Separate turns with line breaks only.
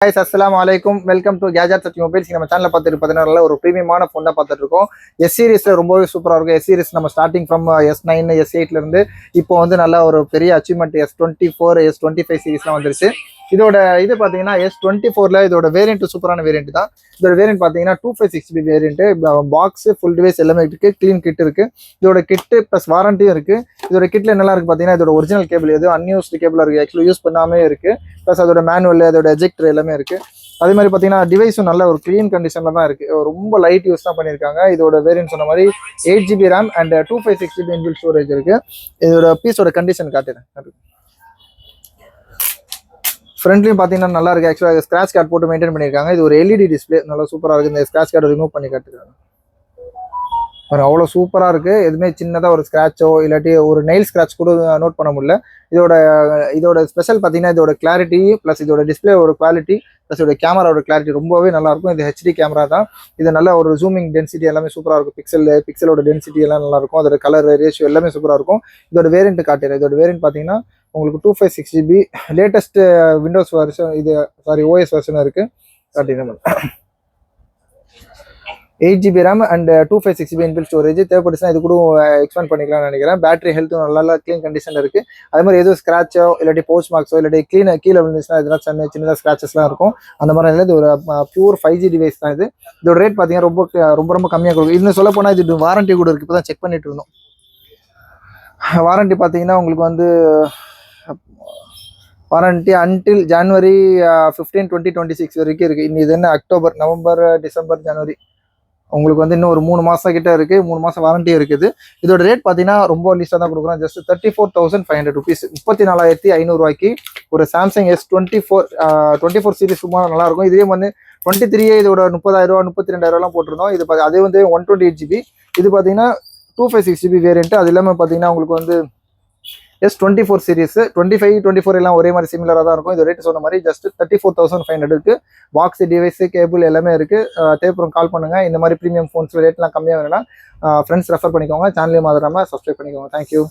guys, assalamu alaikum. Welcome to Gadgets at Mobiles. நம்ம சேனல்ல பார்த்துட்டு பார்த்தீங்கன்னா ஒரு பிரீமியமான ஃபோனை பார்த்துட்டு இருக்கோம். S சீரிஸ்ல ரொம்பவே சூப்பரா இருக்கும். S சீரிஸ் நம்ம ஸ்டார்டிங் ஃப்ரம் S9 S8 ல இருந்து இப்போ வந்து நல்ல ஒரு பெரிய அச்சீவ்மெண்ட் S24 S25 சீரிஸ்லாம் வந்துருச்சு. இதோட இது பார்த்தீங்கன்னா S24ல இதோட வேரியன்ட் சூப்பரான வேரியன்ட் தான். இதோட வேரியன்ட் பார்த்தீங்கன்னா 2560 வேரியன்ட், பாக்ஸ் ஃபுல் டிவைஸ் எல்லாமே இருக்கு, க்ளீன் கிட் இருக்கு. இதோட கிட் ப்ளஸ் வாரண்டியும் இருக்கு. இதோட கிட்ல நல்லா இருக்கு பார்த்தீங்கன்னா இதோட ஒரிஜினல் கேபிள் எதுவும் அன்யூஸ்டு கேபிளா இருக்கு, ஆக்சுவலி யூஸ் பண்ணாமே இருக்கு. ப்ளஸ் அதோட மேனுவல் அதோட எஜெக்டர் எல்லாமே இருக்கு. அதே மாதிரி பார்த்தீங்கன்னா டிவைஸும் நல்ல ஒரு க்ளீன் கண்டிஷன்ல தான் இருக்கு, ரொம்ப லைட் யூஸ் தான் பண்ணியிருக்காங்க. இதோட வேரியன்ட் சொன்ன மாதிரி 8GB RAM and 256GB inbuilt storage இருக்கு. இதோட பீஸோட கண்டிஷன் காட்டுறேன். ஃப்ரண்ட்லையும் பார்த்தீங்கன்னா நல்லா இருக்கு, ஆக்சுவலாக ஸ்க்ராட்ச் கார்டு போட்டு மெயின்டைன் பண்ணியிருக்காங்க. இது ஒரு LED டிஸ்பிளே, நல்லா சூப்பராக இருக்கு. இந்த ஸ்க்ராட்ச் கார்டு ரிமூவ் பண்ணி காட்டுறாங்க, அவ்வளோ சூப்பராக இருக்கு. எதுவுமே சின்னதாக ஒரு ஸ்க்ராட்சோ இல்லாட்டி ஒரு நெயில் ஸ்க்ராட்ச் கூட நோட் பண்ண முடியல. இதோட ஸ்பெஷல் பார்த்தீங்கன்னா இதோட கிளாரிட்டி ப்ளஸ் இதோட டிஸ்பிளேவோட குவாலிட்டி ப்ளஸ் இதோட கேமராவோட கிளாரிட்டி ரொம்பவே நல்லா இருக்கும். இது HD கேமரா தான். இது நல்ல ஒரு ஜூமிங் டென்சிட்டி எல்லாமே சூப்பராக இருக்கும். பிக்சலோட டென்சிட்டி எல்லாம் நல்லா இருக்கும். அதோட கலர் ரேஷியோ எல்லாமே சூப்பராக இருக்கும். இதோட வேரியன்ட் காட்டுறேன். இதோட வேரியன்ட் பார்த்தீங்கன்னா உங்களுக்கு 256GB லேட்டஸ்ட் விண்டோஸ் வெர்ஷன், இது OS வெர்ஷன் இருக்கு. 8GB RAM and 256GB inbuilt storage. தேவைப்பட்டுச்சுன்னா இது கூட எக்ஸ்பேண்ட் பண்ணிக்கலாம்னு நினைக்கிறேன். பேட்டரி ஹெல்த்தும் நல்லா க்ளீன் கண்டிஷன் இருக்கு. அதே மாதிரி எதுவும் ஸ்க்ராச்சோ இல்லாட்டி போஸ்ட் மார்க்ஸோ இல்லாட்டி கீழே விழுந்துச்சுன்னா இதெல்லாம் சின்னதாக ஸ்க்ராச்சஸ்லாம் இருக்கும். அந்த மாதிரி இல்லை, இது ஒரு பியூர் 5G டிவைஸ் தான். இதோட ரேட் பார்த்தீங்கன்னா ரொம்ப கம்மியாக கொடுக்கும். இன்னும் சொல்ல போனால் இது வாரண்டி கூட இருக்கு. இப்போ தான் செக் பண்ணிட்டு இருந்தோம். வாரண்டி பார்த்தீங்கன்னா உங்களுக்கு வந்து வாரண்டி அன்டில் January 15, 2026 வரைக்கும் இருக்கு. இன்னும் இது என்ன அக்டோபர், நவம்பர், டிசம்பர், ஜனவரி, உங்களுக்கு வந்து இன்னும் ஒரு 3 மாசம் கிட்ட இருக்கு. 3 மாசம் வாரண்டி இருக்குது. இதோட ரேட் பார்த்தீங்கன்னா ரொம்ப லீஸ்டாக தான் கொடுக்குறோம். ஜஸ்ட் 34,500 rupees, 34,500 ரூபாய்க்கு ஒரு சாம்சங் S24 சீரிஸ் சும்மா நல்லா இருக்கும். இதே வந்து 23 இதோட 30,000 32,000 போட்டிருந்தோம். இது அதே வந்து 128GB. இது பார்த்தீங்கன்னா 256GB வேரியன்ட். அது இல்லாமல் பார்த்தீங்கன்னா உங்களுக்கு வந்து S24 சீரிஸ் 25 24 எல்லாம் ஒரே மாதிரி சிமிலராக தான் இருக்கும். இது ரேட் சொன்ன மாதிரி ஜஸ்ட் 34,500 இருக்கு. பாக்ஸ் டிவைஸ் கேபிள் எல்லாமே இருக்கு. தேவைப்படும் கால் பண்ணுங்க. இந்த மாதிரி ப்ரீமியம் ஃபோன்ஸ் ரேட்லாம் கம்மியாக வேணும்னா ஃப்ரெண்ட்ஸ் ரெஃபர் பண்ணிக்கோங்க. சேனலையும் மறக்காம சப்ஸ்கிரைப் பண்ணிக்கோங்க. தேங்க்யூ.